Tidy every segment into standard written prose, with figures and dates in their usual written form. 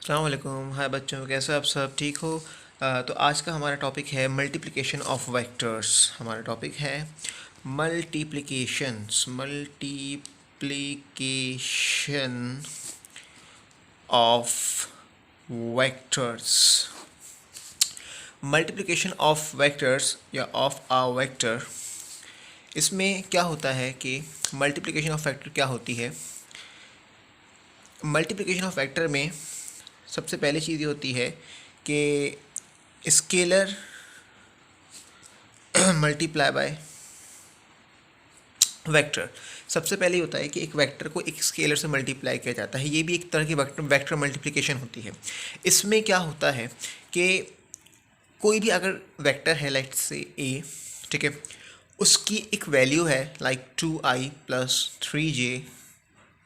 अस्सलामुअलैकुम। हाय बच्चों, कैसे हो आप सब? ठीक हो? तो आज का हमारा टॉपिक है मल्टीप्लिकेशन ऑफ वेक्टर्स। हमारा टॉपिक है multiplication of vectors. Multiplication of vectors या ऑफ आ वेक्टर, इसमें क्या होता है कि मल्टीप्लिकेशन ऑफ वेक्टर क्या होती है। मल्टीप्लिकेशन ऑफ वेक्टर में सबसे पहली चीज़ ये होती है कि स्केलर मल्टीप्लाई बाय वेक्टर। सबसे पहले होता है कि एक वेक्टर को एक स्केलर से मल्टीप्लाई किया जाता है। ये भी एक तरह की वेक्टर मल्टीप्लिकेशन होती है। इसमें क्या होता है कि कोई भी अगर वेक्टर है, लाइक से ए, ठीक है, उसकी एक वैल्यू है like 2i plus 3j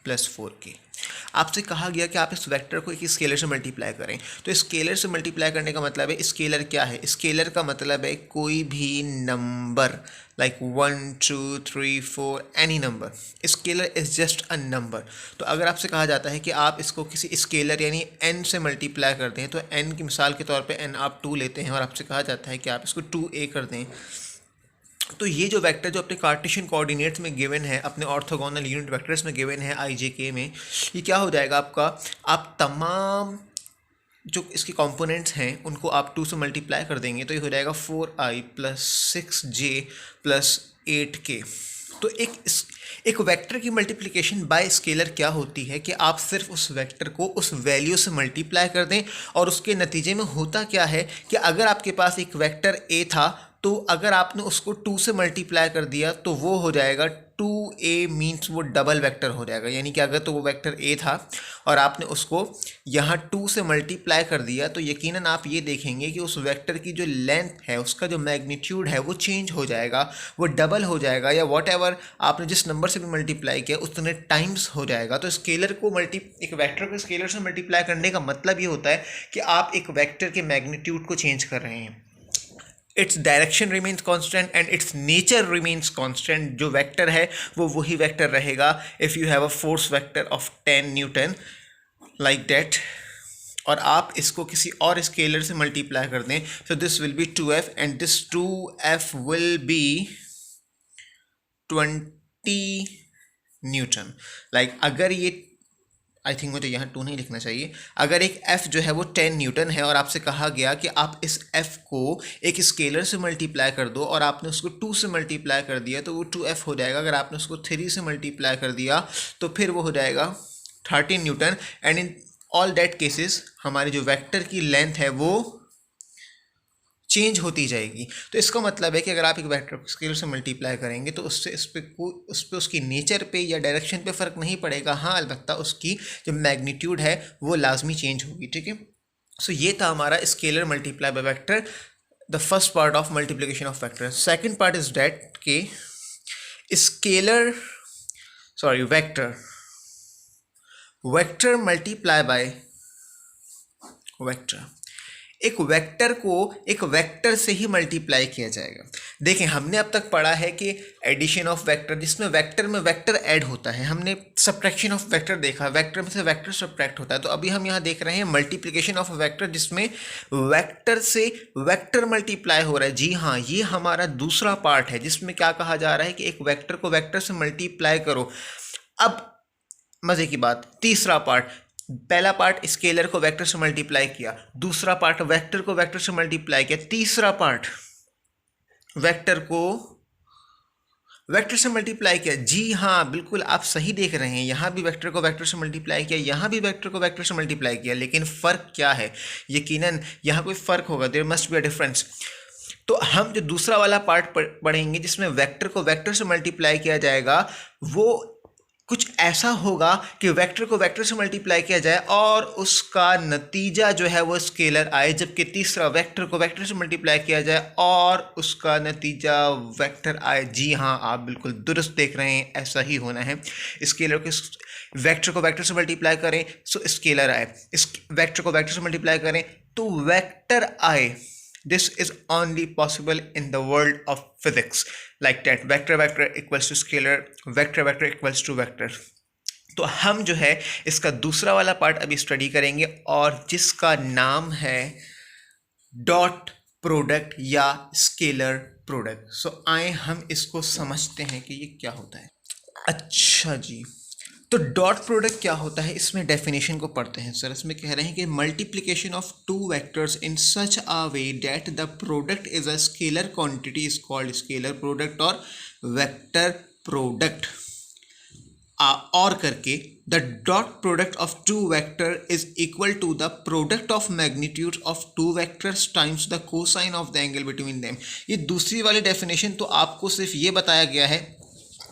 plus 4k। आपसे कहा गया कि आप इस वेक्टर को एक स्केलर से मल्टीप्लाई करें। तो स्केलर से मल्टीप्लाई करने का मतलब है, स्केलर क्या है? स्केलर का मतलब है कोई भी number, like 1 2 3 4, any number. Scalar is just a number. तो अगर आपसे कहा जाता है कि आप इसको किसी स्केलर यानी n से मल्टीप्लाई कर दें, तो n की मिसाल के तौर पे n आप 2 लेते हैं और आपसे कहा जाता है कि आप इसको 2a कर दें, तो ये जो वेक्टर जो अपने कार्टेशियन कोऑर्डिनेट्स में गिवन है, अपने ऑर्थोगोनल यूनिट वेक्टर्स में गिवन है आई जे के में, ये क्या हो जाएगा आपका? आप तमाम जो इसके कंपोनेंट्स हैं उनको आप 2 से मल्टीप्लाई कर देंगे तो ये हो जाएगा 4i plus 6j plus 8k। तो एक वेक्टर की मल्टीप्लिकेशन बाय स्केलर क्या होती है कि आप सिर्फ उस वेक्टर को उस वैल्यू से मल्टीप्लाई कर दें, और उसके नतीजे में होता क्या है कि अगर आपके पास एक वेक्टर ए था, तो अगर आपने उसको 2 से मल्टीप्लाई कर दिया तो वो हो जाएगा 2a, मीन्स वो डबल वेक्टर हो जाएगा। यानी कि अगर तो वो वेक्टर a था और आपने उसको यहाँ 2 से मल्टीप्लाई कर दिया, तो यकीनन आप ये देखेंगे कि उस वेक्टर की जो लेंथ है, उसका जो मैग्नीट्यूड है, वो चेंज हो जाएगा, वो डबल हो जाएगा, या वॉट एवर आपने जिस नंबर से भी मल्टीप्लाई किया उतने टाइम्स हो जाएगा। तो स्केलर को एक वेक्टर को स्केलर से मल्टीप्लाई करने का मतलब ये होता है कि आप एक वेक्टर के मैग्नीट्यूड को चेंज कर रहे हैं। Its direction remains constant and it's nature remains constant. जो वेक्टर है वो वही वेक्टर रहेगा। If you have a force vector of 10 Newton like that, और आप इसको किसी और स्केलर से मल्टीप्लाई कर दें, so this will be 2f and this 2f will be 20 Newton. Like अगर ये, आई थिंक मुझे यहाँ 2 नहीं लिखना चाहिए, अगर एक f जो है वो 10 न्यूटन है और आपसे कहा गया कि आप इस f को एक स्केलर से मल्टीप्लाई कर दो और आपने उसको 2 से मल्टीप्लाई कर दिया तो वो 2f हो जाएगा। अगर आपने उसको 3 से मल्टीप्लाई कर दिया तो फिर वो हो जाएगा 13 Newton. And in all that cases हमारी जो वेक्टर की लेंथ है वो चेंज होती जाएगी। तो इसका मतलब है कि अगर आप एक वेक्टर को स्केलर से मल्टीप्लाई करेंगे तो उससे उस पर उसकी नेचर पे या डायरेक्शन पे फ़र्क नहीं पड़ेगा। हाँ, अलबत्ता उसकी जो मैग्नीट्यूड है वो लाजमी चेंज होगी। ठीक है, सो ये था हमारा scalar multiply by vector, the first part of multiplication of vector. Second part is that के scalar vector multiply by vector. एक वेक्टर को एक वेक्टर से ही मल्टीप्लाई किया जाएगा। देखें, हमने अब तक पढ़ा है कि एडिशन ऑफ वेक्टर, जिसमें वेक्टर में वेक्टर ऐड होता है। हमने सब्ट्रैक्शन ऑफ वेक्टर देखा, वेक्टर में से वेक्टर सब्ट्रैक्ट होता है। तो अभी हम यहाँ देख रहे हैं मल्टीप्लिकेशन ऑफ वेक्टर, जिसमें वेक्टर से वेक्टर मल्टीप्लाई हो रहा है। जी हाँ, ये हमारा दूसरा पार्ट है जिसमें क्या कहा जा रहा है कि एक वेक्टर को वेक्टर से मल्टीप्लाई करो। अब मज़े की बात, तीसरा पार्ट, पहला पार्ट स्केलर को वेक्टर से मल्टीप्लाई किया, दूसरा पार्ट वेक्टर को वेक्टर से मल्टीप्लाई किया, तीसरा पार्ट वेक्टर को वेक्टर से मल्टीप्लाई किया। जी हाँ, बिल्कुल आप सही देख रहे हैं, यहाँ भी वेक्टर को वेक्टर से मल्टीप्लाई किया, यहाँ भी वेक्टर को वेक्टर से मल्टीप्लाई किया। लेकिन फ़र्क क्या है? यकीनन यहाँ कोई फ़र्क होगा, there must be a difference. तो हम जो दूसरा वाला पार्ट पढ़ेंगे जिसमें वेक्टर को वेक्टर से मल्टीप्लाई किया जाएगा, वो कुछ ऐसा होगा कि वेक्टर को वेक्टर से मल्टीप्लाई किया जाए और उसका नतीजा जो है वो स्केलर आए, जबकि तीसरा वेक्टर को वेक्टर से मल्टीप्लाई किया जाए और उसका नतीजा वेक्टर आए। जी हाँ, आप बिल्कुल दुरुस्त देख रहे हैं, ऐसा ही होना है। स्केलर को वेक्टर को वेक्टर से मल्टीप्लाई करें सो स्केलर आए, इस वेक्टर को वेक्टर से मल्टीप्लाई करें तो वेक्टर आए। This is only possible in the world of physics, like that vector equals to scalar, vector equals to vector. तो हम जो है इसका दूसरा वाला पार्ट अभी स्टडी करेंगे, और जिसका नाम है डॉट प्रोडक्ट या स्केलर प्रोडक्ट। सो आए हम इसको समझते हैं कि ये क्या होता है। अच्छा जी, तो डॉट प्रोडक्ट क्या होता है, इसमें डेफिनेशन को पढ़ते हैं सर। इसमें कह रहे हैं कि multiplication of two vectors in such a way that the product is a scalar quantity is called scalar product और वेक्टर प्रोडक्ट। और करके the dot product of two vector is equal to the product of magnitude of two vectors times the cosine of the angle between them. ये दूसरी वाली definition तो आपको सिर्फ ये बताया गया है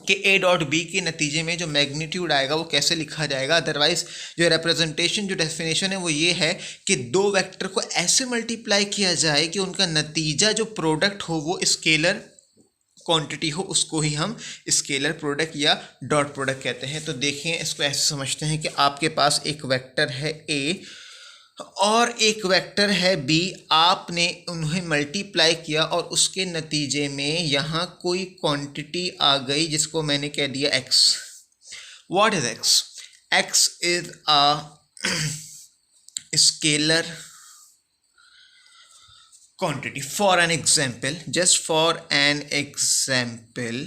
कि ए डॉट बी के नतीजे में जो मैग्नीट्यूड आएगा वो कैसे लिखा जाएगा। अदरवाइज जो रिप्रेजेंटेशन, जो डेफिनेशन है वो ये है कि दो वेक्टर को ऐसे मल्टीप्लाई किया जाए कि उनका नतीजा जो प्रोडक्ट हो वो स्केलर क्वांटिटी हो, उसको ही हम स्केलर प्रोडक्ट या डॉट प्रोडक्ट कहते हैं। तो देखिए, इसको ऐसे समझते हैं कि आपके पास एक वेक्टर है ए और एक वेक्टर है बी, आपने उन्हें मल्टीप्लाई किया और उसके नतीजे में यहाँ कोई क्वांटिटी आ गई जिसको मैंने कह दिया x. What is x? X is a scalar quantity. For an example, just for an example,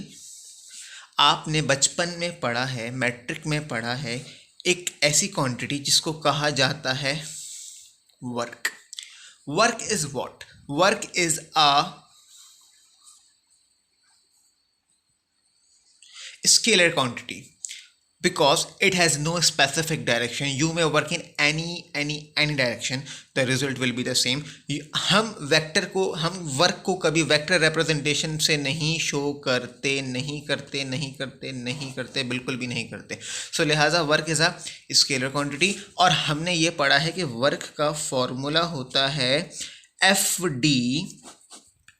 आपने बचपन में पढ़ा है, मैट्रिक में पढ़ा है, एक ऐसी क्वांटिटी जिसको कहा जाता है work. Work is what? Work is a scalar quantity because it has no specific direction. You may work in any direction, the result will be the same. हम वेक्टर को, हम वर्क को कभी वेक्टर रिप्रेजेंटेशन से नहीं show करते, नहीं करते, बिल्कुल भी नहीं करते। सो लिहाजा work is a scalar quantity. और हमने ये पढ़ा है कि वर्क का फॉर्मूला होता है F D.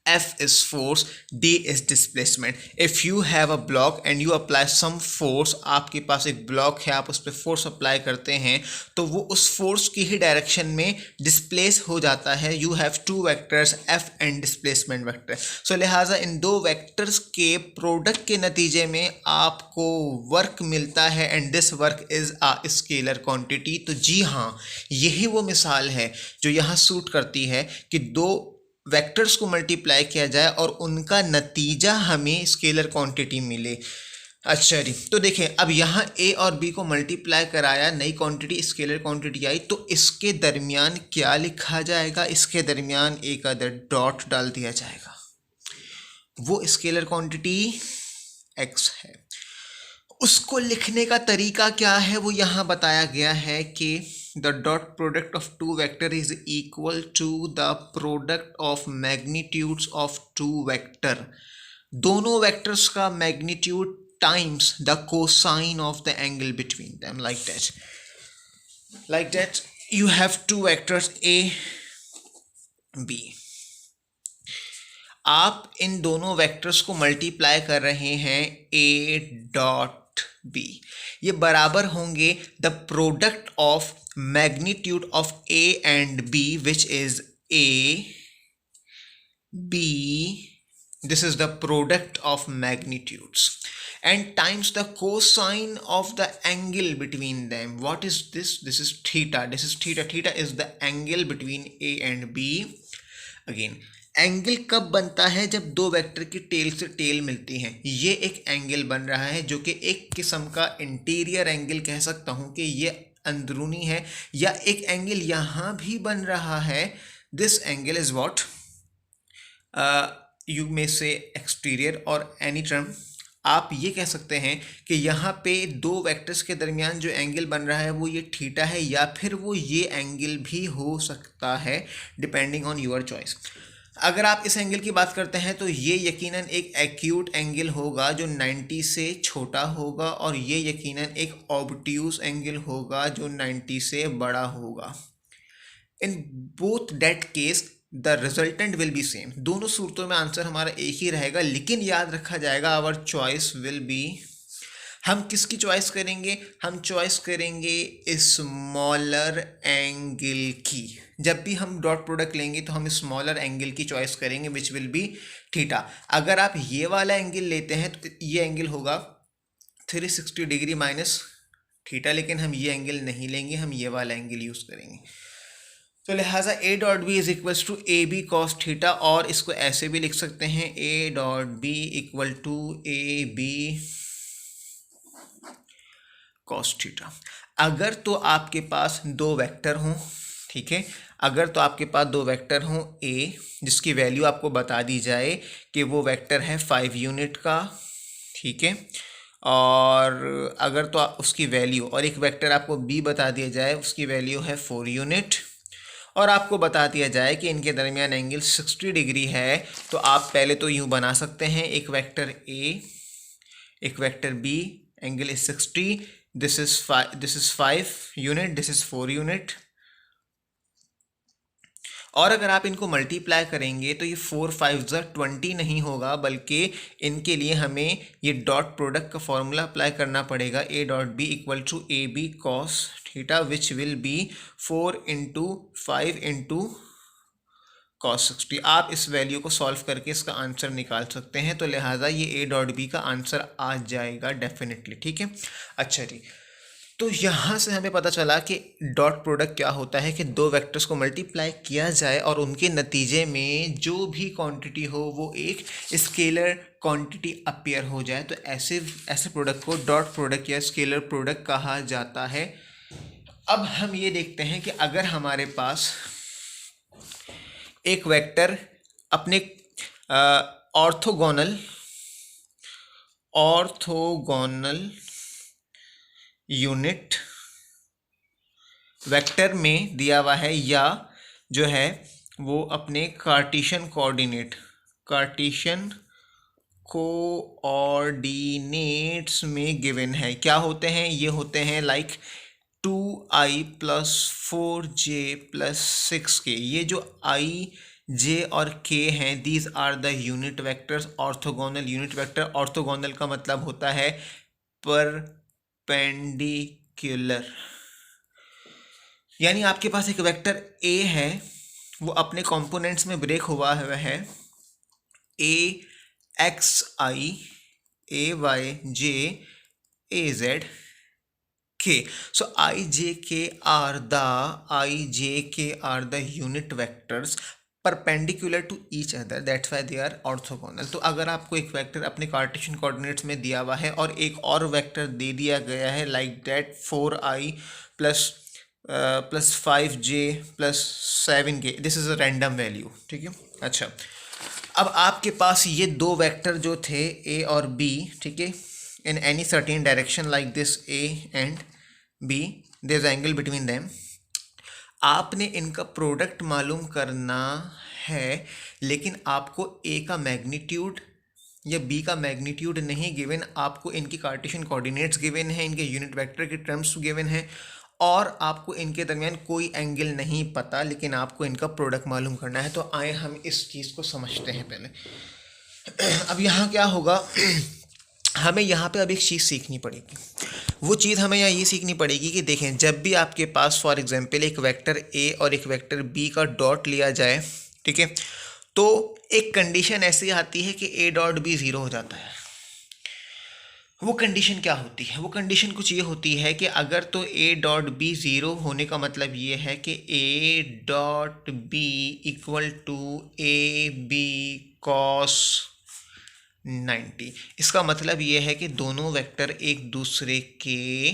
F is force, D is displacement. If you have a block and you apply some force, आपके पास एक ब्लॉक है, आप उस पर फोर्स अप्लाई करते हैं तो वो उस फोर्स की ही डायरेक्शन में डिस्प्लेस हो जाता है। You have two vectors F and displacement vector. So लिहाजा इन दो वेक्टर्स के प्रोडक्ट के नतीजे में आपको वर्क मिलता है and this work is a scalar quantity. तो जी हाँ, यही वो मिसाल है जो यहाँ सूट करती है कि दो वेक्टर्स को मल्टीप्लाई किया जाए और उनका नतीजा हमें स्केलर क्वांटिटी मिले। अच्छा जी, तो देखें, अब यहाँ ए और बी को मल्टीप्लाई कराया, नई क्वांटिटी स्केलर क्वांटिटी आई, तो इसके दरमियान क्या लिखा जाएगा? इसके दरमियान एक अदर डॉट डाल दिया जाएगा। वो स्केलर क्वांटिटी एक्स है। उसको लिखने का तरीका क्या है वो यहाँ बताया गया है कि the dot product of two vector is equal to the product of magnitudes of two vector. दोनों वेक्टर्स का magnitude times the cosine of the angle between them, like that you have two vectors a b. आप इन दोनों vectors को multiply कर रहे हैं a dot b, ये बराबर होंगे the product of magnitude of A and B, which is A, B, this is the product of magnitudes, and times the cosine of the angle between them. What is this? This is theta. This is theta. Theta is the angle between A and B. Again, angle कब बनता है? जब दो vector की tell से tell मिलती हैं। ये एक एंगल बन रहा है जो कि एक किस्म का इंटीरियर एंगल कह सकता हूँ कि ये अंदरूनी है, या एक एंगल यहाँ भी बन रहा है। This angle is what you may से एक्सटीरियर और एनी टर्म। आप ये कह सकते हैं कि यहाँ पे दो वेक्टर्स के दरमियान जो एंगल बन रहा है वो ये थीटा है, या फिर वो ये एंगल भी हो सकता है, डिपेंडिंग ऑन योर चॉइस। अगर आप इस एंगल की बात करते हैं तो ये यकीनन एक एक्यूट एंगल होगा जो 90 से छोटा होगा, और ये यकीनन एक ऑब्ट्यूज एंगल होगा जो 90 से बड़ा होगा। In both that case the resultant will be same. दोनों सूरतों में आंसर हमारा एक ही रहेगा, लेकिन याद रखा जाएगा आवर चॉइस विल बी, हम किसकी चॉइस करेंगे? हम चॉइस करेंगे स्मॉलर एंगल की। जब भी हम डॉट प्रोडक्ट लेंगे तो हम स्मॉलर एंगल की चॉइस करेंगे विच विल बी थीटा। अगर आप ये वाला एंगल लेते हैं तो ये एंगल होगा 360 डिग्री माइनस थीटा, लेकिन हम ये एंगल नहीं लेंगे, हम ये वाला एंगल यूज़ करेंगे। तो लिहाजा A dot B is equals to A B cos theta, और इसको ऐसे भी लिख सकते हैं ए dot B equal to A B cos theta. अगर तो आपके पास दो वेक्टर हों, ठीक है, अगर तो आपके पास दो वेक्टर हों ए, जिसकी वैल्यू आपको बता दी जाए कि वो वेक्टर है 5 यूनिट का, ठीक है, और अगर तो उसकी वैल्यू, और एक वेक्टर आपको बी बता दिया जाए उसकी वैल्यू है 4 यूनिट, और आपको बता दिया जाए कि इनके दरमियान एंगल 60 डिग्री है, तो आप पहले तो यूँ बना सकते हैं, एक वेक्टर ए, एक vector B, angle is 60, this is 5 unit, this is 4 unit. और अगर आप इनको मल्टीप्लाई करेंगे तो ये 4 5 20 नहीं होगा, बल्कि इनके लिए हमें ये डॉट प्रोडक्ट का फॉर्मूला अप्लाई करना पड़ेगा, A dot B equal to A B cos theta, which will be 4 into 5 into cos 60। आप इस वैल्यू को सॉल्व करके इसका आंसर निकाल सकते हैं, तो लिहाजा ये ए डॉट बी का आंसर आ जाएगा डेफिनेटली, ठीक है। अच्छा जी, तो यहाँ से हमें पता चला कि डॉट प्रोडक्ट क्या होता है कि दो वेक्टर्स को मल्टीप्लाई किया जाए और उनके नतीजे में जो भी क्वांटिटी हो वो एक स्केलर क्वांटिटी अपीयर हो जाए, तो ऐसे प्रोडक्ट को डॉट प्रोडक्ट या स्केलर प्रोडक्ट कहा जाता है। अब हम ये देखते हैं कि अगर हमारे पास एक वेक्टर अपने ऑर्थोगोनल यूनिट वेक्टर में दिया हुआ है, या जो है वो अपने कार्टेशियन कोऑर्डिनेट्स में गिवन है। क्या होते हैं ये? होते हैं लाइक 2i + 4j + 6k। ये जो i, j और k हैं, these are the unit vectors, orthogonal unit vector. Orthogonal का मतलब होता है परपेंडिकुलर, यानी आपके पास एक वेक्टर a है, वो अपने कंपोनेंट्स में ब्रेक हुआ है a x i, a y j, a z k. So I j k are the unit vectors perpendicular to each other, that's why they are orthogonal. तो अगर आपको एक वेक्टर अपने कार्टेशियन कोऑर्डिनेट्स में दिया हुआ है और एक और वेक्टर दे दिया गया है like that 4i + 5j + 7k, this is a random value, ठीक है। अच्छा, अब आपके पास ये दो वेक्टर जो थे a और b, ठीक है, in any certain direction like this a and b, there's angle between them, आपने इनका प्रोडक्ट मालूम करना है, लेकिन आपको a का मैग्नीट्यूड या b का मैग्नीट्यूड नहीं गिवन, आपको इनकी कार्टेशियन कोऑर्डिनेट्स गिवन है, इनके यूनिट वेक्टर के टर्म्स गिवन है, और आपको इनके दरमियान कोई एंगल नहीं पता, लेकिन आपको इनका प्रोडक्ट मालूम करना है। तो आए हम इस चीज़ को समझते हैं पहले। अब यहाँ क्या होगा, हमें यहाँ पे अब एक चीज़ सीखनी पड़ेगी। वो चीज़ हमें यहाँ ये सीखनी पड़ेगी कि देखें, जब भी आपके पास फॉर एग्जांपल एक वेक्टर a और एक वेक्टर b का डॉट लिया जाए, ठीक है, तो एक कंडीशन ऐसी आती है कि a डॉट b 0 हो जाता है। वो कंडीशन क्या होती है? वो कंडीशन कुछ ये होती है कि अगर तो a डॉट b 0 होने का मतलब ये है कि a dot b equal to a b cos 90। इसका मतलब ये है कि दोनों वेक्टर एक दूसरे के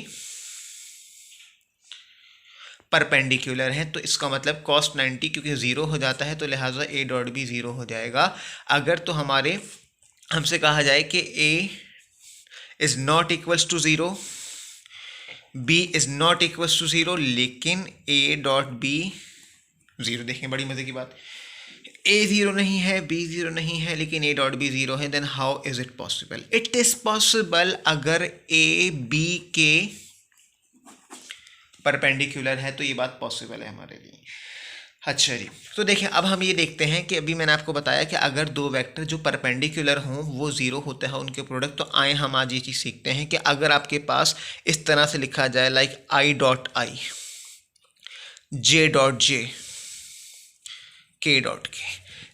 परपेंडिकुलर हैं, तो इसका मतलब कॉस 90 क्योंकि 0 हो जाता है, तो लिहाजा a डॉट b 0 हो जाएगा। अगर तो हमसे कहा जाए कि a is not equals to 0, b is not equals to 0, लेकिन a डॉट b 0, देखें बड़ी मजे की बात, a 0 नहीं है, b 0 नहीं है, लेकिन a डॉट b 0 है, then how is it possible? It is possible अगर a b के परपेंडिकुलर है, तो ये बात पॉसिबल है हमारे लिए। अच्छा जी, तो देखें अब हम ये देखते हैं कि अभी मैंने आपको बताया कि अगर दो वेक्टर जो परपेंडिकुलर हों वो 0 होता है उनके प्रोडक्ट। तो आए हम आज ये चीज़ सीखते हैं कि अगर आपके पास इस तरह से लिखा जाए like i dot i, j dot j, k dot k,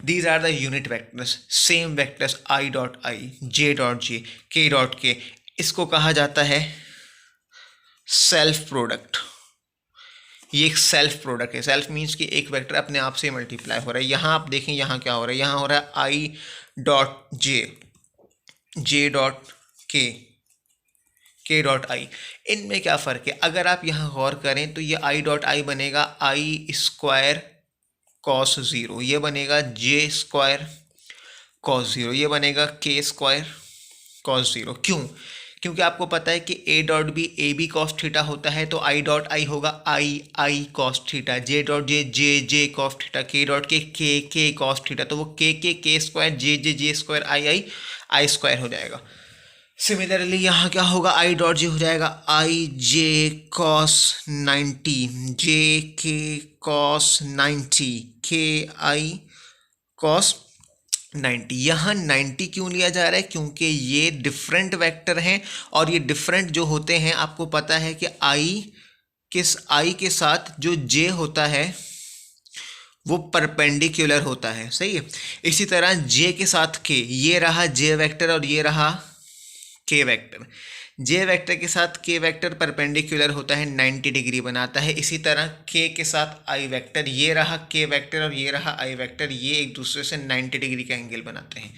these are the unit vectors, same vectors i dot i, j dot j, k dot k, इसको कहा जाता है सेल्फ प्रोडक्ट, ये एक सेल्फ प्रोडक्ट है। सेल्फ मीन्स कि एक vector अपने आप से मल्टीप्लाई हो रहा है। यहाँ आप देखें यहाँ क्या हो रहा है, यहाँ हो रहा है आई डॉट जे, जे डॉट के, के डॉट आई। इनमें क्या फ़र्क है? अगर आप यहाँ गौर करें तो ये आई डॉट आई बनेगा आई स्क्वायर कॉस ज़ीरो, ये बनेगा जे स्क्वायर कॉस ज़ीरो, ये बनेगा के स्क्वायर कॉस ज़ीरो। क्यों? क्योंकि आपको पता है कि ए dot B A B cos theta होता है, तो आई डॉट आई होगा i i cos theta, j dot j j j cos theta, k dot k cos theta, तो वो k square j square i square हो जाएगा। Similarly यहाँ क्या होगा, आई डॉट जे हो जाएगा आई जे कॉस 90, जे के कॉस 90, के आई कॉस 90। यहाँ 90 क्यों लिया जा रहा है? क्योंकि ये डिफरेंट वेक्टर हैं, और ये डिफरेंट जो होते हैं आपको पता है कि आई के साथ जो जे होता है वो परपेंडिकुलर होता है, सही है। इसी तरह जे के साथ के, ये रहा जे वेक्टर और ये रहा के वेक्टर। जे वेक्टर के साथ के वेक्टर परपेंडिकुलर होता है, 90 डिग्री बनाता है। इसी तरह के साथ आई वेक्टर, ये रहा के वेक्टर और ये रहा आई वेक्टर, ये एक दूसरे से 90 डिग्री का एंगल बनाते हैं।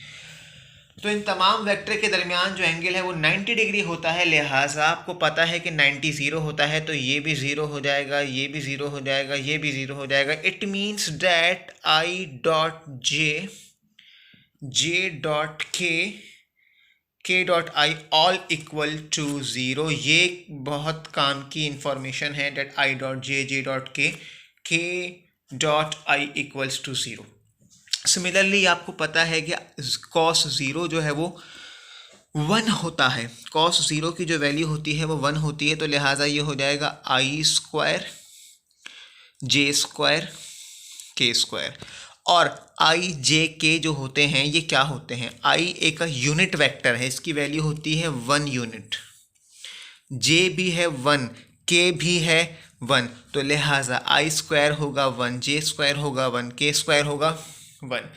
तो इन तमाम वेक्टर के दरमियान जो एंगल है वो 90 डिग्री होता है। लिहाजा आपको पता है कि 90 ज़ीरो होता है, तो ये भी ज़ीरो हो जाएगा, ये भी ज़ीरो हो जाएगा, ये भी ज़ीरो हो जाएगा। It means that i dot j, j dot k dot i all equal to zero. ये बहुत काम की इंफॉर्मेशन है, that i dot j dot k dot i equals to zero. Similarly आपको पता है कि कॉस ज़ीरो जो है वो 1 होता है, कॉस ज़ीरो की जो वैल्यू होती है वो 1 होती है, तो लिहाजा ये हो जाएगा आई स्क्वायर जे स्क्वायर के स्क्वायर। और आई जे के जो होते हैं ये क्या होते हैं? आई एक यूनिट वेक्टर है, इसकी वैल्यू होती है 1 यूनिट, जे भी है 1, के भी है 1, तो लिहाजा आई स्क्वायर होगा 1, जे स्क्वायर होगा 1, के स्क्वायर होगा 1।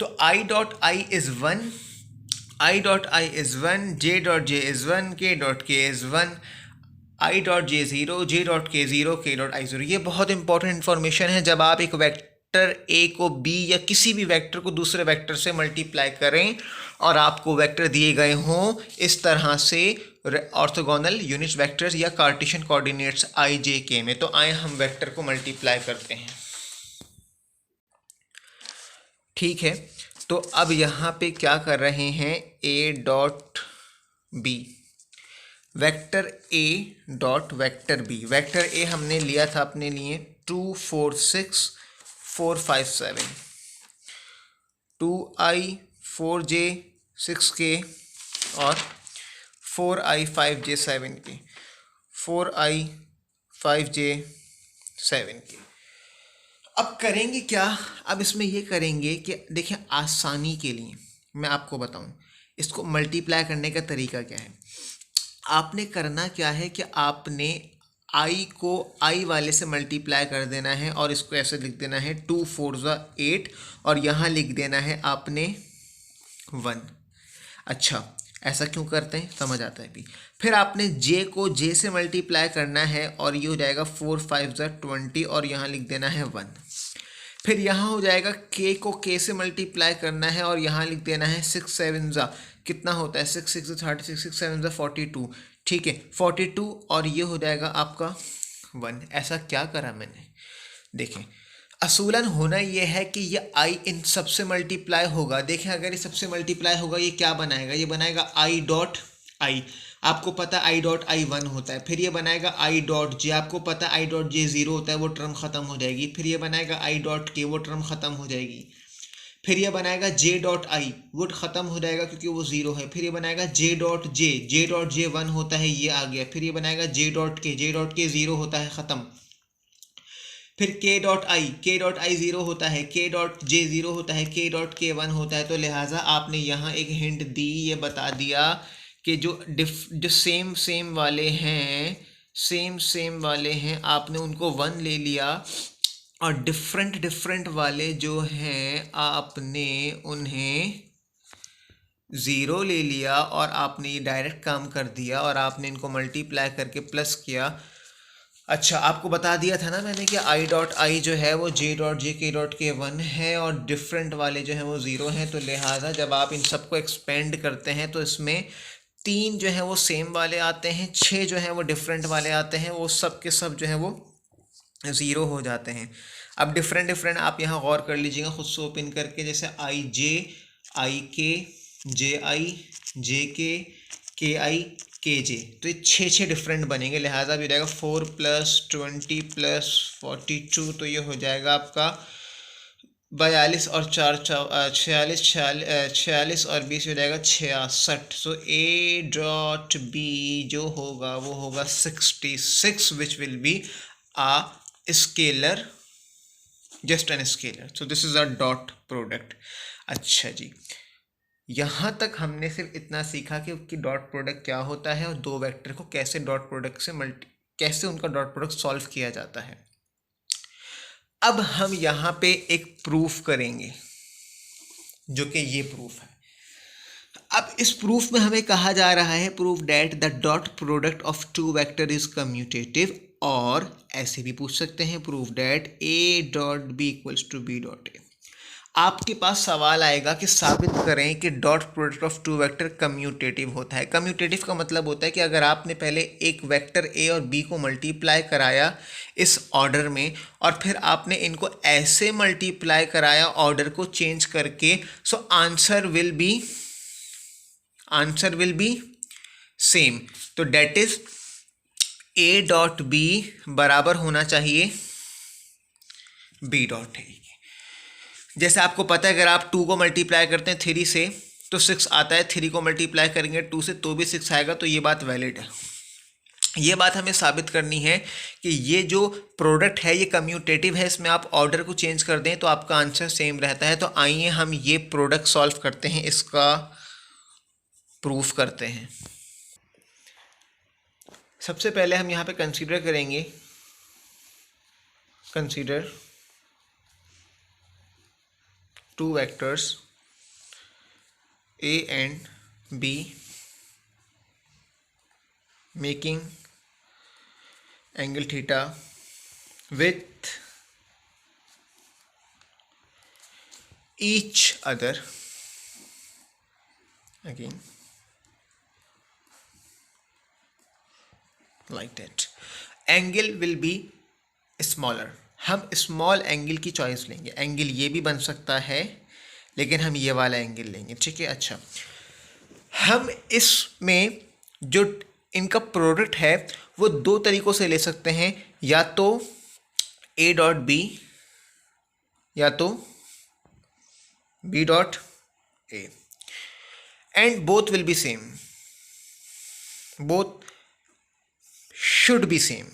तो i dot I is 1, I dot I is 1, J dot J is 1, के डॉट के is 1, I dot J zero, J dot के ज़ीरो, के डॉट आई ज़ीरो। ये बहुत इंपॉर्टेंट इन्फॉर्मेशन है। जब आप एक वेक्टर ए को बी या किसी भी वेक्टर को दूसरे वेक्टर से मल्टीप्लाई करें और आपको वेक्टर दिए गए हों इस तरह से ऑर्थोगोनल यूनिट वेक्टर्स या कार्टेशियन कोऑर्डिनेट्स आई जे के में, तो आए हम वेक्टर को मल्टीप्लाई करते हैं। ठीक है, तो अब यहाँ पे क्या कर रहे हैं, ए dot b, vector a dot vector b. Vector a हमने लिया था अपने लिए 2 4 6 4 5 7, 2i 4j 6k और 4i 5j 7k, 4i 5j 7k। अब करेंगे क्या? अब इसमें ये करेंगे कि देखिए, आसानी के लिए मैं आपको बताऊं इसको मल्टीप्लाई करने का तरीका क्या है। आपने करना क्या है कि आपने आई को आई वाले से मल्टीप्लाई कर देना है और इसको ऐसे लिख देना है 2 4 8 और यहाँ लिख देना है आपने 1। अच्छा, ऐसा क्यों करते हैं समझ आता है भी। फिर आपने जे को जे से मल्टीप्लाई करना है और ये हो जाएगा 4 5 20 और यहाँ लिख देना है 1। फिर यहाँ हो जाएगा के को के से मल्टीप्लाई करना है और यहाँ लिख देना है 6 7 कितना होता है 6 6 36 6 7 42। ठीक है, 42 और ये हो जाएगा आपका 1। ऐसा क्या करा मैंने? देखें, असूलन होना ये है कि ये आई इन सबसे मल्टीप्लाई होगा। देखें, अगर ये सबसे मल्टीप्लाई होगा ये क्या बनाएगा? ये बनाएगा आई डॉट आई, आपको पता आई डॉट आई 1 होता है। फिर ये बनाएगा आई डॉट जे, आपको पता आई डॉट जे 0 होता है, वो टर्म ख़त्म हो जाएगी। फिर ये बनाएगा आई डॉट के, वो टर्म ख़त्म हो जाएगी। फिर ये बनाएगा जे डॉट आई, वो ख़त्म हो जाएगा क्योंकि वो 0 है। फिर ये बनाएगा जे डॉट जे 1 होता है, ये आ गया। फिर ये बनाएगा जे डॉट के 0 होता है, ख़त्म। फिर के डॉट आई 0 होता है, के डॉट जे 0 होता है, के डॉट के 1 होता है। तो लिहाजा आपने यहाँ एक हिंट दी, ये बता दिया कि जो सेम वाले हैं, सेम वाले हैं, आपने उनको 1 ले लिया और डिफरेंट वाले जो हैं आपने उन्हें ज़ीरो ले लिया और आपने ये डायरेक्ट काम कर दिया और आपने इनको मल्टीप्लाई करके प्लस किया। अच्छा, आपको बता दिया था ना मैंने कि आई डॉट आई जो है वो जे डॉट जे के डॉट के 1 है और डिफरेंट वाले जो हैं वो ज़ीरो हैं। तो लिहाजा जब आप इन सबको एक्सपेंड करते हैं तो इसमें 3 जो हैं वो सेम वाले आते हैं, 6 जो हैं वो डिफरेंट वाले आते हैं, वो सब के सब जो हैं वो ज़ीरो हो जाते हैं। अब डिफरेंट डिफरेंट आप यहाँ गौर कर लीजिएगा खुद से ओपन करके, जैसे आई के, जे के आई, के जे, तो ये 6 डिफरेंट बनेंगे। लिहाजा भी हो जाएगा 4 + 20 + 42, तो ये हो जाएगा आपका 42 और 4 46, 46 और 20 हो जाएगा 66। सो ए डॉट बी जो होगा वो होगा 66, which will be a scalar, just an scalar. So this is a dot product. अच्छा जी, यहाँ तक हमने सिर्फ इतना सीखा कि उसकी डॉट प्रोडक्ट क्या होता है और दो वेक्टर को कैसे डॉट प्रोडक्ट से कैसे उनका डॉट प्रोडक्ट सॉल्व किया जाता है। अब हम यहाँ पे एक प्रूफ करेंगे जो कि ये प्रूफ है। अब इस प्रूफ में हमें कहा जा रहा है proof that the dot product of two vector is commutative, और ऐसे भी पूछ सकते हैं proof that a dot b equals to b dot a. आपके पास सवाल आएगा कि साबित करें कि dot product of two vector commutative होता है। कम्यूटेटिव का मतलब होता है कि अगर आपने पहले एक वेक्टर ए और बी को मल्टीप्लाई कराया इस ऑर्डर में और फिर आपने इनको ऐसे मल्टीप्लाई कराया ऑर्डर को चेंज करके, so answer will be same. तो that is A dot B बराबर होना चाहिए बी डॉट ए। जैसे आपको पता है अगर आप 2 को मल्टीप्लाई करते हैं 3 से तो 6 आता है, 3 को मल्टीप्लाई करेंगे 2 से तो भी 6 आएगा। तो ये बात वैलिड है। ये बात हमें साबित करनी है कि ये जो प्रोडक्ट है ये कम्यूटेटिव है, इसमें आप ऑर्डर को चेंज कर दें तो आपका आंसर सेम रहता है। तो आइए हम ये प्रोडक्ट सॉल्व करते हैं, इसका प्रूफ करते हैं। सबसे पहले हम यहाँ पे कंसीडर करेंगे, consider two vectors A and B making angle theta with each other. Again like that, angle will be smaller. हम स्मॉल एंगल की चॉइस लेंगे। एंगल ये भी बन सकता है लेकिन हम ये वाला एंगल लेंगे, ठीक है। अच्छा, हम इसमें जो इनका प्रोडक्ट है वो 2 तरीक़ों से ले सकते हैं, या तो ए डॉट बी या तो b dot a, and both will be same, both should be same,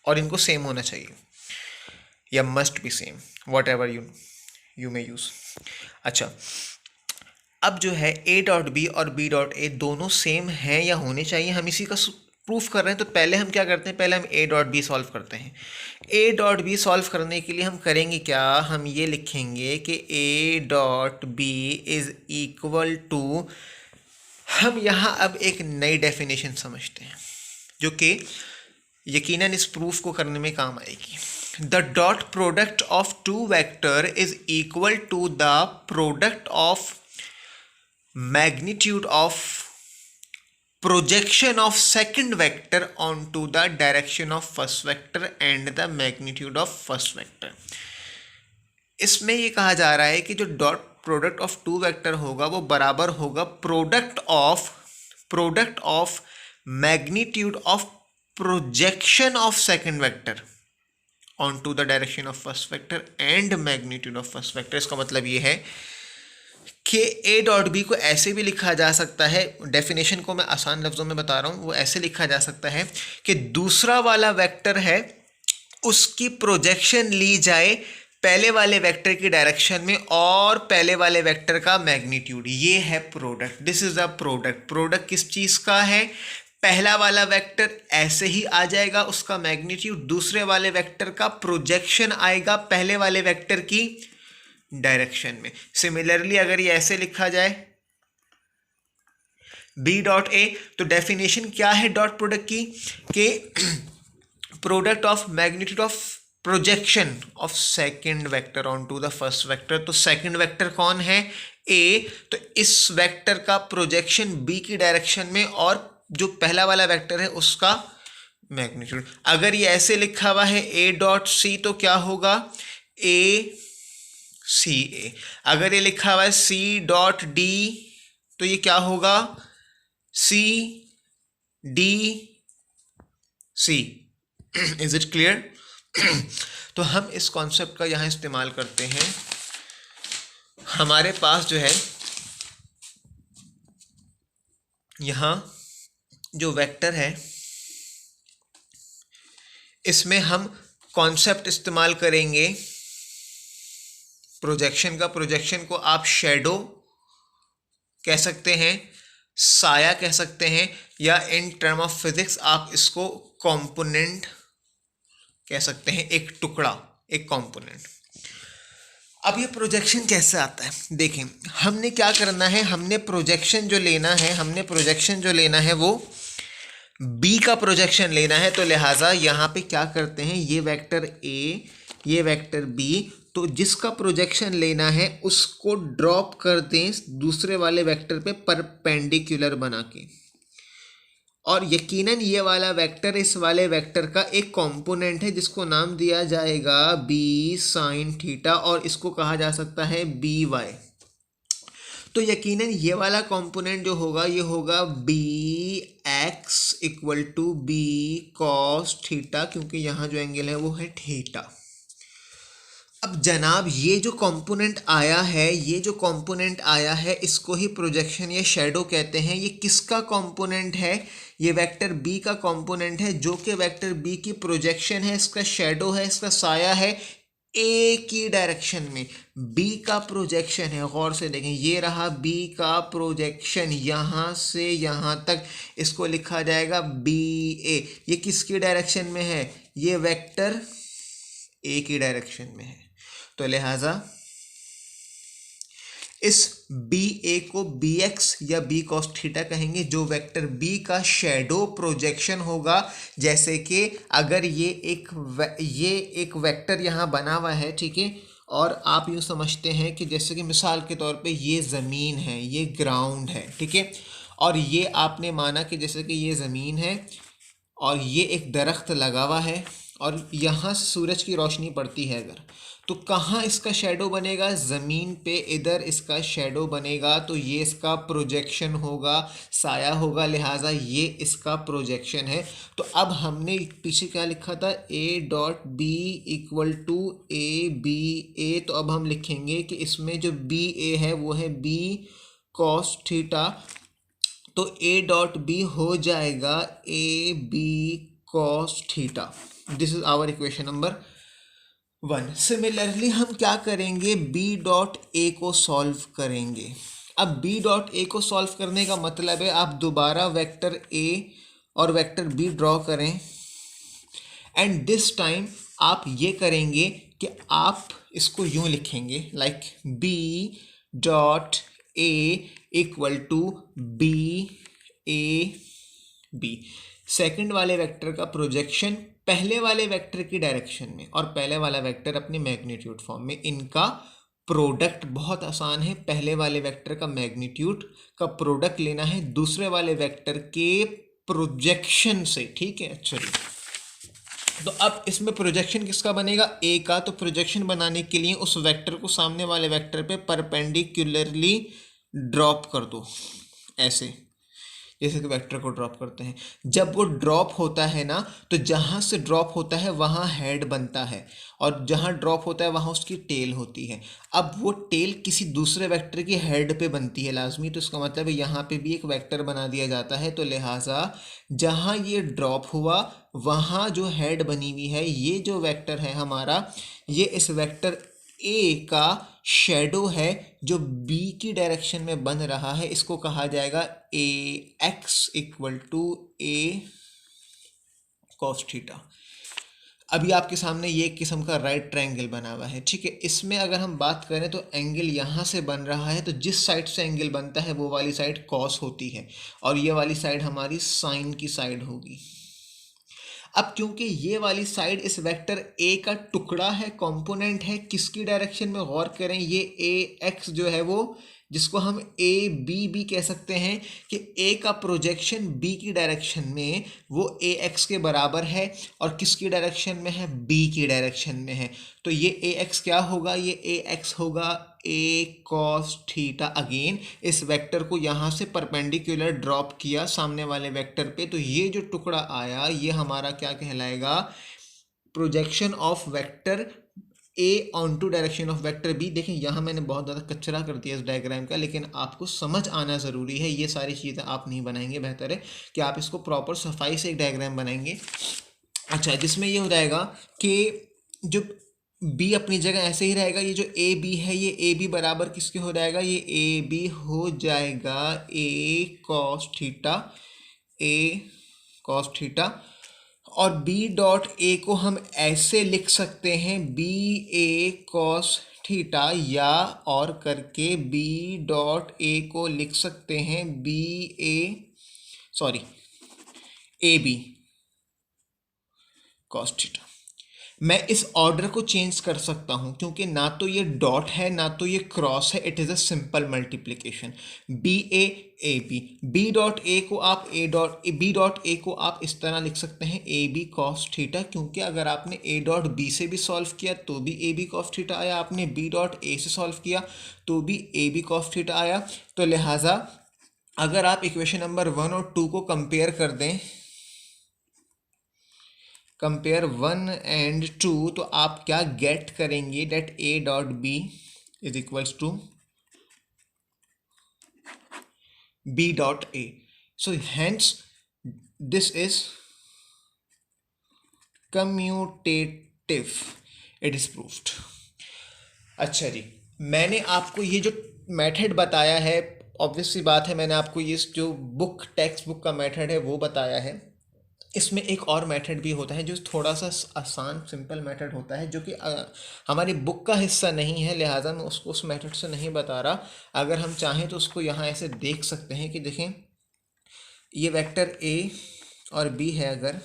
और इनको सेम होना चाहिए या must be same, whatever you may use. अच्छा, अब जो है ए डॉट बी और बी डॉट ए दोनों सेम हैं या होने चाहिए, हम इसी का प्रूफ कर रहे हैं। तो पहले हम क्या करते हैं, पहले हम ए डॉट बी सॉल्व करते हैं। ए डॉट बी सॉल्व करने के लिए हम करेंगे क्या, हम ये लिखेंगे कि ए dot b is equal to, हम यहाँ अब एक नई डेफिनेशन समझते हैं जो कि यकीनन इस प्रूफ को करने में काम आएगी। The dot product of two vector is equal to the product of magnitude of projection of second vector on to the direction of first vector and the magnitude of first vector. इसमें ये कहा जा रहा है कि जो dot product of two vector होगा वो बराबर होगा product of magnitude of projection of second vector onto the direction of first vector and magnitude of first vector। इसका मतलब ये है कि ए डॉट बी को ऐसे भी लिखा जा सकता है, डेफिनेशन को मैं आसान लफ्ज़ों में बता रहा हूँ, वो ऐसे लिखा जा सकता है कि दूसरा वाला वेक्टर है उसकी प्रोजेक्शन ली जाए पहले वाले वेक्टर की डायरेक्शन में और पहले वाले वेक्टर का मैग्नीट्यूड, ये है product. This is a product. Product किस चीज़ का है, पहला वाला वेक्टर ऐसे ही आ जाएगा उसका मैग्नीट्यूड, दूसरे वाले वेक्टर का प्रोजेक्शन आएगा पहले वाले वेक्टर की डायरेक्शन में। सिमिलरली अगर ये ऐसे लिखा जाए बी डॉट ए, तो डेफिनेशन क्या है डॉट प्रोडक्ट की कि product of magnitude of projection of second vector on to the first vector. तो सेकंड वेक्टर कौन है? ए। तो इस वेक्टर का प्रोजेक्शन बी की डायरेक्शन में और जो पहला वाला वेक्टर है उसका मैग्नीट्यूड। अगर ये ऐसे लिखा हुआ है ए डॉट सी, तो क्या होगा? ए सी ए। अगर ये लिखा हुआ है सी डॉट डी, तो ये क्या होगा? C d c. Is it clear? तो हम इस कॉन्सेप्ट का यहाँ इस्तेमाल करते हैं। हमारे पास जो है यहाँ जो वेक्टर है इसमें हम कॉन्सेप्ट इस्तेमाल करेंगे प्रोजेक्शन का। प्रोजेक्शन को आप शैडो कह सकते हैं, साया कह सकते हैं, या इन टर्म ऑफ फिजिक्स आप इसको कंपोनेंट कह सकते हैं, एक टुकड़ा, एक कंपोनेंट। अब ये प्रोजेक्शन कैसे आता है देखें। हमने क्या करना है, हमने प्रोजेक्शन जो लेना है वो बी का प्रोजेक्शन लेना है। तो लिहाजा यहाँ पे क्या करते हैं, ये वेक्टर ए, ये वेक्टर बी, तो जिसका प्रोजेक्शन लेना है उसको ड्रॉप कर दें दूसरे वाले वेक्टर पे परपेंडिकुलर बना के। और यकीनन ये वाला वेक्टर इस वाले वेक्टर का एक कंपोनेंट है जिसको नाम दिया जाएगा बी साइन थीटा, और इसको कहा जा सकता है बी वाई। तो यकीनन ये वाला कंपोनेंट जो होगा ये होगा b x equal to b cos theta, क्योंकि यहाँ जो एंगल है वो है थीटा। अब जनाब ये जो कंपोनेंट आया है इसको ही प्रोजेक्शन या शैडो कहते हैं। ये किसका कंपोनेंट है? ये वेक्टर बी का कंपोनेंट है, जो कि वेक्टर बी की प्रोजेक्शन है, इसका शैडो है, इसका साया है ए की डायरेक्शन में। बी का प्रोजेक्शन है, गौर से देखें, ये रहा बी का प्रोजेक्शन यहाँ से यहाँ तक, इसको लिखा जाएगा बी ए। ये किसकी डायरेक्शन में है? ये वेक्टर ए की डायरेक्शन में है। तो लिहाजा इस बी ए को बी एक्स या बी कॉस थीटा कहेंगे, जो वेक्टर बी का शैडो प्रोजेक्शन होगा। जैसे कि अगर ये एक वेक्टर यहाँ बना हुआ है, ठीक है, और आप यूँ समझते हैं कि जैसे कि मिसाल के तौर पे ये ज़मीन है, ये ग्राउंड है, ठीक है, और ये आपने माना कि जैसे कि ये ज़मीन है और ये एक दरख्त लगा हुआ है और यहाँ से सूरज की रोशनी पड़ती है अगर, तो कहाँ इसका शैडो बनेगा? ज़मीन पे इधर इसका शैडो बनेगा। तो ये इसका प्रोजेक्शन होगा, साया होगा, लिहाजा ये इसका प्रोजेक्शन है। तो अब हमने पीछे क्या लिखा था? A dot B equal to A B A. तो अब हम लिखेंगे कि इसमें जो बी ए है वो है बी कॉस थीटा। तो ए डॉट बी हो जाएगा a B cos theta. This is our equation number 1। Similarly हम क्या करेंगे? बी डॉट ए को सॉल्व करेंगे। अब बी डॉट ए को सॉल्व करने का मतलब है आप दोबारा वेक्टर ए और वेक्टर बी ड्रॉ करें, एंड दिस टाइम आप ये करेंगे कि आप इसको यूँ लिखेंगे like b dot a equal to b A b. Second वाले वेक्टर का प्रोजेक्शन पहले वाले वेक्टर की डायरेक्शन में, और पहले वाला वेक्टर अपने मैग्नीट्यूड फॉर्म में। इनका प्रोडक्ट बहुत आसान है। पहले वाले वेक्टर का मैग्नीट्यूड का प्रोडक्ट लेना है दूसरे वाले वेक्टर के प्रोजेक्शन से, ठीक है। चलिए, तो अब इसमें प्रोजेक्शन किसका बनेगा? ए का। तो प्रोजेक्शन बनाने के लिए उस वेक्टर को सामने वाले वेक्टर पे परपेंडिकुलरली ड्रॉप कर दो, ऐसे जैसे कि वेक्टर को ड्रॉप करते हैं। जब वो ड्रॉप होता है ना, तो जहाँ से ड्रॉप होता है वहाँ हेड बनता है, और जहाँ ड्रॉप होता है वहाँ उसकी टेल होती है। अब वो टेल किसी दूसरे वेक्टर की हेड पे बनती है लाजमी, तो इसका मतलब है यहाँ पे भी एक वेक्टर बना दिया जाता है। तो लिहाजा जहाँ ये ड्रॉप हुआ वहाँ जो हेड बनी हुई है, ये जो वेक्टर है हमारा, ये इस वेक्टर ए का शैडो है जो बी की डायरेक्शन में बन रहा है। इसको कहा जाएगा A X equal to A cos theta. अभी आपके सामने ये एक किस्म का राइट ट्रायंगल बना हुआ है, ठीक है। इसमें अगर हम बात करें तो एंगल यहाँ से बन रहा है, तो जिस साइड से एंगल बनता है वो वाली साइड कॉस होती है और ये वाली साइड हमारी साइन की साइड होगी। अब क्योंकि ये वाली साइड इस वेक्टर ए का टुकड़ा है, कंपोनेंट है, किसकी डायरेक्शन में गौर करें, ये ए एक्स जो है वो, जिसको हम ए बी भी कह सकते हैं कि ए का प्रोजेक्शन बी की डायरेक्शन में वो ए एक्स के बराबर है और किसकी डायरेक्शन में है, बी की डायरेक्शन में है। तो ये ए एक्स क्या होगा, ये ए एक्स होगा ए कॉस थीटा। अगेन इस वेक्टर को यहाँ से परपेंडिकुलर ड्रॉप किया सामने वाले वेक्टर पे, तो ये जो टुकड़ा आया ये हमारा क्या कहलाएगा, projection of vector a on to direction of vector b. देखें यहाँ मैंने बहुत ज़्यादा कचरा कर दिया इस डायग्राम का, लेकिन आपको समझ आना ज़रूरी है। ये सारी चीज़ें आप नहीं बनाएंगे, बेहतर है कि आप इसको प्रॉपर सफाई से एक डायग्राम बनाएंगे। अच्छा, जिसमें ये हो जाएगा कि जो बी अपनी जगह ऐसे ही रहेगा, ये जो ए बी है ये ए बी बराबर किसके हो जाएगा, ये ए बी हो जाएगा ए कॉस थीटा, ए कॉस थीटा। और बी डॉट ए को हम ऐसे लिख सकते हैं बी ए कॉस थीटा, या और करके बी डॉट ए को लिख सकते हैं ए बी कॉस थीटा। मैं इस ऑर्डर को चेंज कर सकता हूं क्योंकि ना तो ये डॉट है ना तो ये क्रॉस है, it is a simple multiplication. B A b, b dot a को आप बी डॉट ए को आप इस तरह लिख सकते हैं ए बी कॉस थीटा, क्योंकि अगर आपने ए डॉट बी से भी सॉल्व किया तो भी ए बी कॉस थीटा आया, आपने बी डॉट ए से सॉल्व किया तो भी ए बी कॉस थीटा आया। तो लिहाजा अगर आप इक्वेशन नंबर 1 और 2 को कंपेयर कर दें, कंपेयर 1 एंड 2, तो आप क्या गेट करेंगे, that a dot B is equals to b dot a. So hence this is commutative, it is proved. अच्छा जी, मैंने आपको ये जो मेथड बताया है, ऑब्वियस सी बात है, मैंने आपको ये जो टेक्स्ट बुक का मेथड है वो बताया है। इसमें एक और मेथड भी होता है जो थोड़ा सा आसान सिंपल मेथड होता है, जो कि हमारी बुक का हिस्सा नहीं है, लिहाजा मैं उसको उस मेथड से नहीं बता रहा। अगर हम चाहें तो उसको यहाँ ऐसे देख सकते हैं कि देखें ये वेक्टर ए और बी है अगर,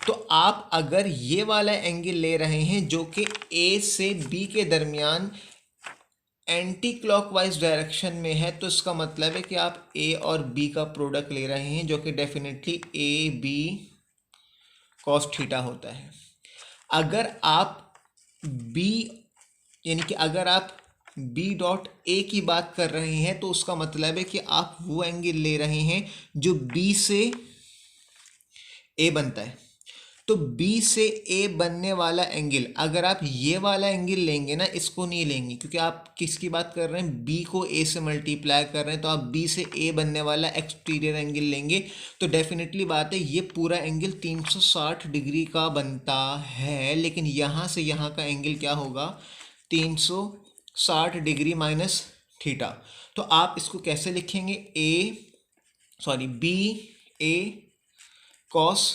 तो आप अगर ये वाला एंगल ले रहे हैं जो कि ए से बी के दरमियान एंटी क्लॉकवाइज डायरेक्शन में है, तो इसका मतलब है कि आप ए और बी का प्रोडक्ट ले रहे हैं जो कि definitely a B cos theta होता है। अगर आप बी यानी कि अगर आप बी डॉट ए की बात कर रहे हैं तो उसका मतलब है कि आप वो एंगल ले रहे हैं जो बी से ए बनता है। तो B से A बनने वाला एंगल, अगर आप ये वाला एंगल लेंगे ना, इसको नहीं लेंगे क्योंकि आप किसकी बात कर रहे हैं, B को A से मल्टीप्लाई कर रहे हैं, तो आप B से A बनने वाला एक्सटीरियर एंगल लेंगे तो डेफिनेटली बात है ये पूरा एंगल 360 डिग्री का बनता है। लेकिन यहाँ से यहाँ का एंगल क्या होगा, 360 डिग्री माइनस थीटा। तो आप इसको कैसे लिखेंगे, बी ए कॉस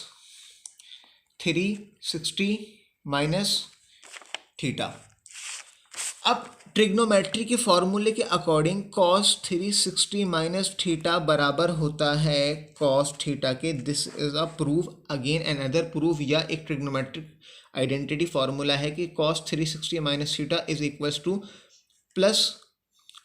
360 माइनस थीटा। अब ट्रिग्नोमेट्री के फॉर्मूले के अकॉर्डिंग कॉस 360 माइनस थीटा बराबर होता है कॉस थीटा के। This is a proof, again another proof या एक ट्रिग्नोमेट्रिक आइडेंटिटी फॉर्मूला है कि cos 360 minus theta is equals two plus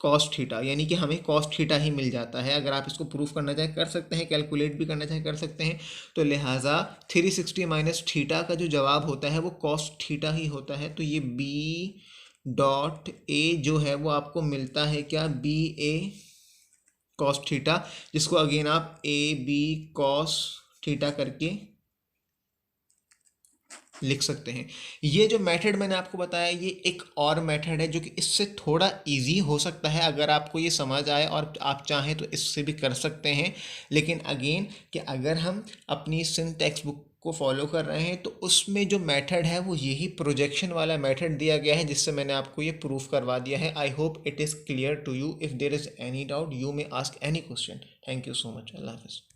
cos theta, यानी कि हमें कॉस थीटा ही मिल जाता है। अगर आप इसको प्रूफ करना चाहें कर सकते हैं, कैलकुलेट भी करना चाहें कर सकते हैं। तो लिहाजा 360 माइनस थीटा का जो जवाब होता है वो कॉस थीटा ही होता है। तो ये बी डॉट ए जो है वो आपको मिलता है क्या, बी ए कॉस थीटा, जिसको अगेन आप ए बी कॉस थीटा करके लिख सकते हैं। ये जो मेथड मैंने आपको बताया ये एक और मेथड है जो कि इससे थोड़ा इजी हो सकता है अगर आपको ये समझ आए और आप चाहें तो इससे भी कर सकते हैं। लेकिन अगेन कि अगर हम अपनी सिंथ टेक्स्ट बुक को फॉलो कर रहे हैं तो उसमें जो मेथड है वो यही प्रोजेक्शन वाला मेथड दिया गया है, जिससे मैंने आपको ये प्रूफ करवा दिया है। I hope it is clear to you. If there is any doubt you may ask any question. Thank you so much. अल्लाह हाफिज़।